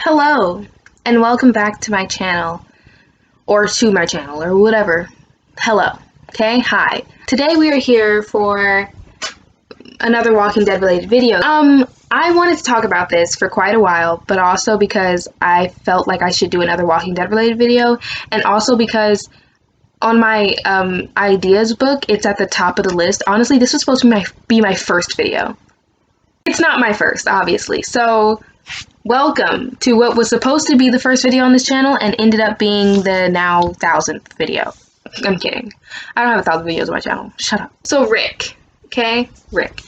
Hello, and welcome back to my channel, or whatever. Hello, okay? Hi. Today we are here for another Walking Dead related video. I wanted to talk about this for quite a while, but also because I felt like I should do another Walking Dead related video, and also because on my ideas book, it's at the top of the list. Honestly, this was supposed to be my first video. It's not my first, obviously, so welcome to what was supposed to be the first video on this channel and ended up being the now 1000th video. I'm kidding. I don't have 1,000 videos on my channel. Shut up. So Rick, okay? Rick.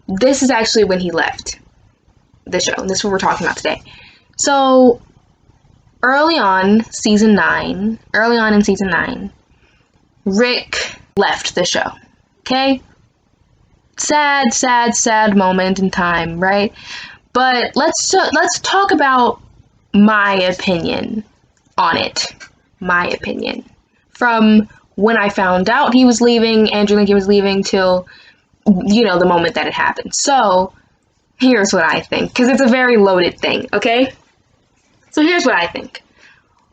This is actually when he left the show. And this is what we're talking about today. So early on in season 9, Rick left the show. Okay? Sad moment in time, right? But let's talk about my opinion on it. My opinion. From when I found out he was leaving, Andrew Lincoln was leaving, till, the moment that it happened. So, here's what I think. Because it's a very loaded thing, okay? So here's what I think.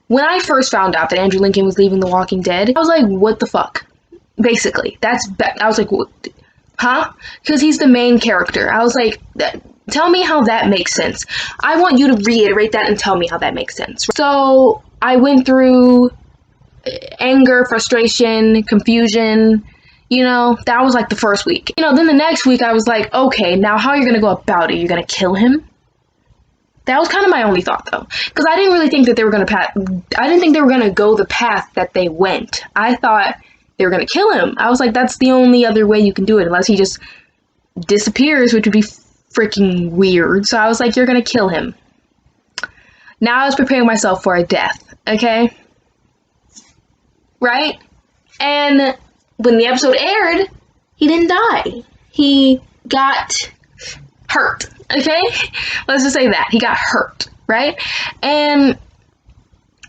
When I first found out that Andrew Lincoln was leaving The Walking Dead, I was like, what the fuck? Basically. I was like, what? Huh? Because he's the main character. I was like, tell me how that makes sense. I want you to reiterate that and tell me how that makes sense. So I went through anger, frustration, confusion. That was like the first week. Then the next week I was like, okay, now how are you going to go about it? You're going to kill him? That was kind of my only thought, though. Because I didn't really think that they were going to go the path that they went. I thought they were going to kill him. I was like, that's the only other way you can do it, unless he just disappears, which would be freaking weird. So I was like, you're gonna kill him. Now I was preparing myself for a death, okay? Right? And when the episode aired, he didn't die. He got hurt, okay? Let's just say that. He got hurt, right? And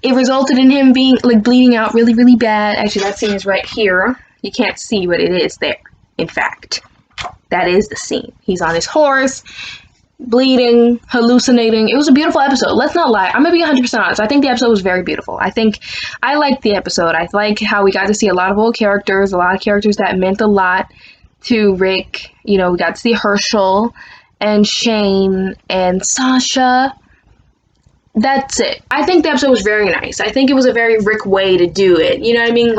it resulted in him being, bleeding out really, really bad. Actually, that scene is right here. You can't see, but it is there, in fact. That is the scene. He's on his horse, bleeding, hallucinating. It was a beautiful episode. Let's not lie. I'm going to be 100% honest. I think the episode was very beautiful. I liked the episode. I like how we got to see a lot of old characters, a lot of characters that meant a lot to Rick. We got to see Herschel and Shane and Sasha. That's it. I think the episode was very nice. I think it was a very Rick way to do it. You know what I mean?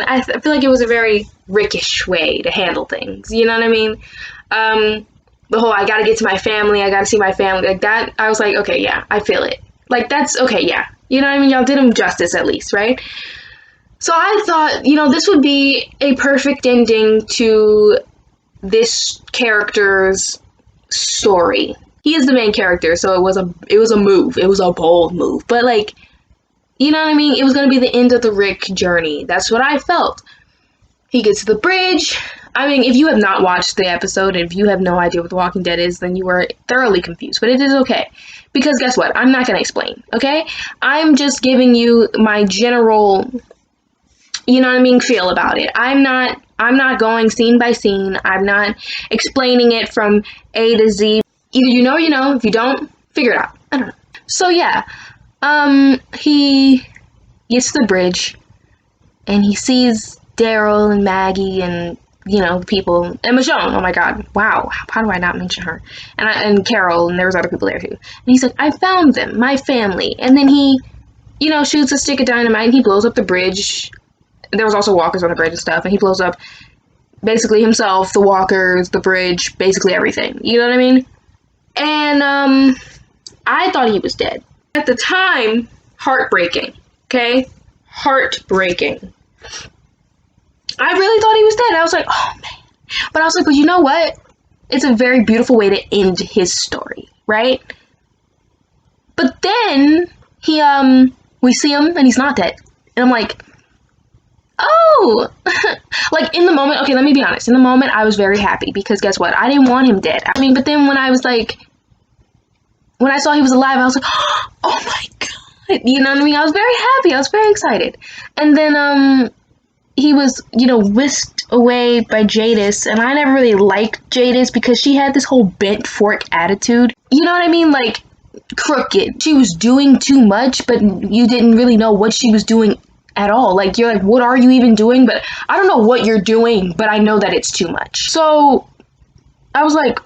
I feel like it was a very Rickish way to handle things. You know what I mean? The whole, I gotta get to my family, I gotta see my family, like that, I was like, okay, yeah, I feel it. That's, okay, yeah. You know what I mean? Y'all did him justice, at least, right? So I thought, this would be a perfect ending to this character's story. He is the main character, so it was a move. It was a bold move. But, you know what I mean? It was going to be the end of the Rick journey. That's what I felt. He gets to the bridge. I mean, if you have not watched the episode, and if you have no idea what The Walking Dead is, then you are thoroughly confused. But it is okay. Because guess what? I'm not going to explain, okay? I'm just giving you my general, feel about it. I'm not going scene by scene. I'm not explaining it from A to Z. Either you know or you know. If you don't, figure it out. I don't know. So yeah, he gets to the bridge, and he sees Daryl and Maggie and, people, and Michonne. Oh my god, wow, how do I not mention her? And Carol, and there was other people there too. And he's like, I found them, my family. And then he, shoots a stick of dynamite, and he blows up the bridge. There was also walkers on the bridge and stuff, and he blows up basically himself, the walkers, the bridge, basically everything. You know what I mean? And, I thought he was dead. At the time, heartbreaking, okay? Heartbreaking. I really thought he was dead. I was like, oh, man. But I was like, but you know what? It's a very beautiful way to end his story, right? But then, we see him, and he's not dead. And I'm like, oh! In the moment, okay, let me be honest. In the moment, I was very happy, because guess what? I didn't want him dead. I mean, but then when I saw he was alive, I was like, oh my god. You know what I mean? I was very happy. I was very excited. And then, he was, whisked away by Jadis, and I never really liked Jadis because she had this whole bent fork attitude. You know what I mean? crooked. She was doing too much, but you didn't really know what she was doing at all. Like, you're like, what are you even doing? But I don't know what you're doing, but I know that it's too much. So I was like,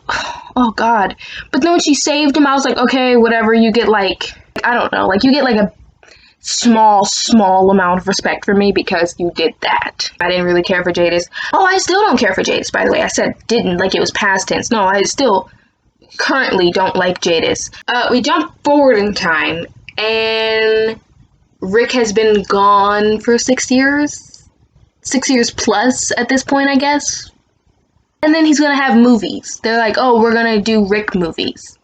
oh God. But then when she saved him, I was like, okay, whatever. You get like, I don't know, like you get like a small amount of respect for me because you did that. I didn't really care for Jadis. Oh, I still don't care for Jadis, by the way. I said didn't, like it was past tense. No, I still currently don't like Jadis. We jump forward in time, and Rick has been gone for 6 years. 6 years plus at this point, I guess. And then he's gonna have movies. They're like, oh, we're gonna do Rick movies.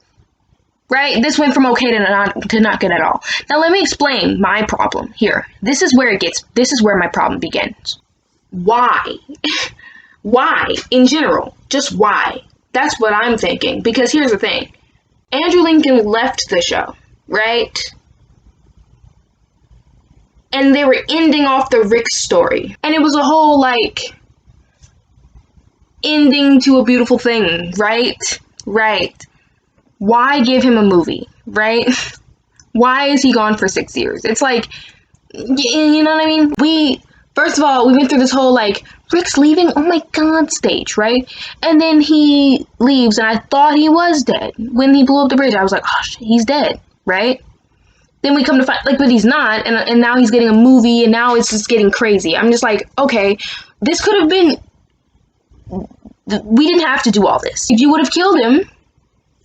Right? This went from okay to not good at all. Now let me explain my problem here. This is where my problem begins. Why? Why? In general. Just why? That's what I'm thinking. Because here's the thing. Andrew Lincoln left the show, right? And they were ending off the Rick story. And it was a whole, like, ending to a beautiful thing, right? Right. Why give him a movie, right? Why is he gone for 6 years? It's like, you know what I mean? First of all, we went through this whole, like, Rick's leaving, oh my God stage, right? And then he leaves, and I thought he was dead. When he blew up the bridge, I was like, oh shit, he's dead, right? Then we come to find, like, but he's not, and now he's getting a movie, and now it's just getting crazy. I'm just like, okay, this could have been, we didn't have to do all this. If you would have killed him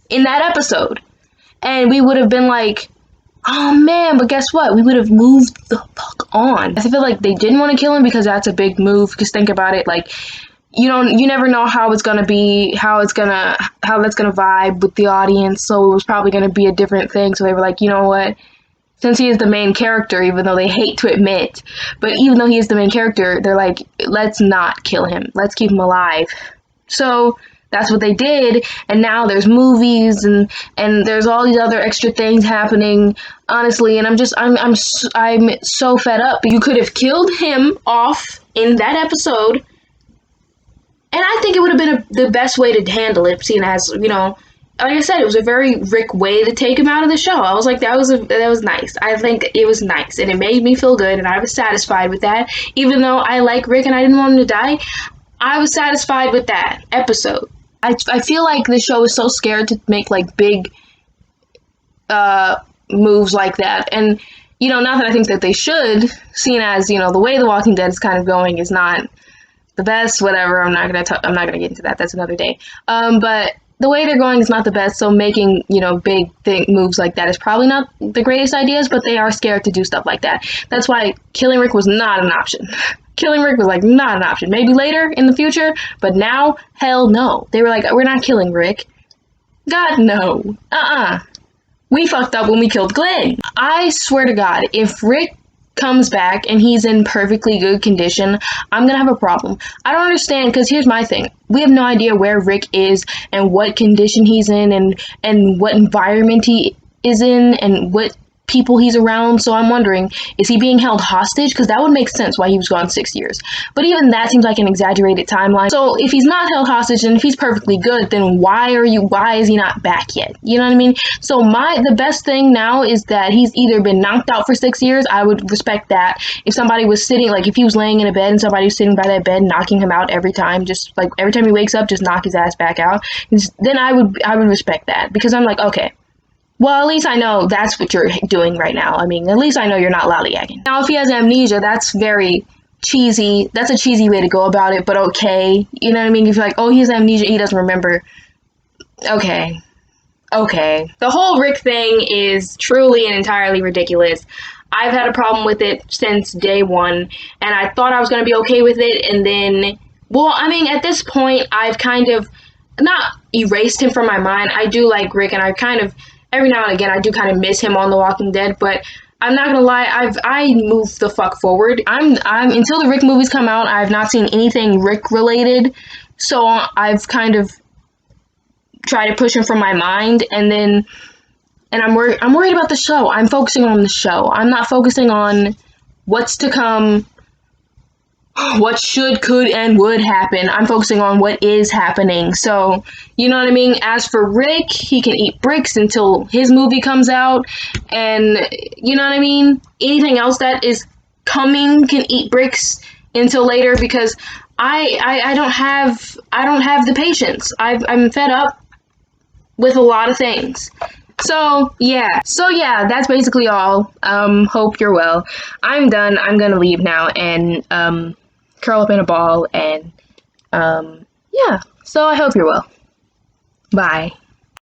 in that episode, and we would have been like, oh man, but guess what? We would have moved the fuck on. I feel like they didn't want to kill him because that's a big move. Because think about it, like, you never know how it's gonna be, how that's gonna vibe with the audience. So it was probably gonna be a different thing. So they were like, you know what? Since he is the main character, even though they hate to admit, but even though he is the main character, they're like, let's not kill him. Let's keep him alive. So that's what they did, and now there's movies and there's all these other extra things happening, honestly, and I'm so fed up. You could have killed him off in that episode, and I think it would have been the best way to handle it, seeing as, like I said, it was a very Rick way to take him out of the show. I was like, that was nice. I think it was nice, and it made me feel good, and I was satisfied with that. Even though I like Rick and I didn't want him to die, I was satisfied with that episode. I feel like the show is so scared to make, like, big moves like that. And, not that I think that they should, seeing as, the way The Walking Dead is kind of going is not the best, whatever. I'm not gonna get into that. That's another day. But the way they're going is not the best, so making, big moves like that is probably not the greatest ideas, but they are scared to do stuff like that. That's why killing Rick was not an option. Killing Rick was, like, not an option. Maybe later in the future, but now, hell no. They were like, we're not killing Rick. God, no. We fucked up when we killed Glenn. I swear to God, if Rick comes back and he's in perfectly good condition, I'm gonna have a problem. I don't understand, because here's my thing. We have no idea where Rick is and what condition he's in and what environment he is in and what people he's around, so I'm wondering, is he being held hostage? Because that would make sense why he was gone 6 years. But even that seems like an exaggerated timeline. So if he's not held hostage and if he's perfectly good, then why is he not back yet? You know what I mean? So the best thing now is that he's either been knocked out for 6 years. I would respect that. If somebody was sitting, like if he was laying in a bed and somebody was sitting by that bed knocking him out every time, just like every time he wakes up, just knock his ass back out, then I would respect that, because I'm like, okay, well, at least I know that's what you're doing right now. I mean, at least I know you're not lollygagging. Now, if he has amnesia, that's very cheesy. That's a cheesy way to go about it, but okay. You know what I mean? If you're like, oh, he has amnesia, he doesn't remember. Okay. The whole Rick thing is truly and entirely ridiculous. I've had a problem with it since day one, and I thought I was going to be okay with it, and then, well, I mean, at this point, I've kind of not erased him from my mind. I do like Rick, and I kind of, every now and again, I do kind of miss him on The Walking Dead, but I'm not gonna lie, I moved the fuck forward. I'm until the Rick movies come out, I've not seen anything Rick related, so I've kind of tried to push him from my mind, and I'm worried about the show. I'm focusing on the show. I'm not focusing on what's to come what should, could, and would happen. I'm focusing on what is happening. So, you know what I mean? As for Rick, he can eat bricks until his movie comes out. And, you know what I mean? Anything else that is coming can eat bricks until later because I don't have the patience. I'm fed up with a lot of things. So yeah, that's basically all. Hope you're well. I'm done. I'm gonna leave now and curl up in a ball and yeah. So I hope you're well. Bye.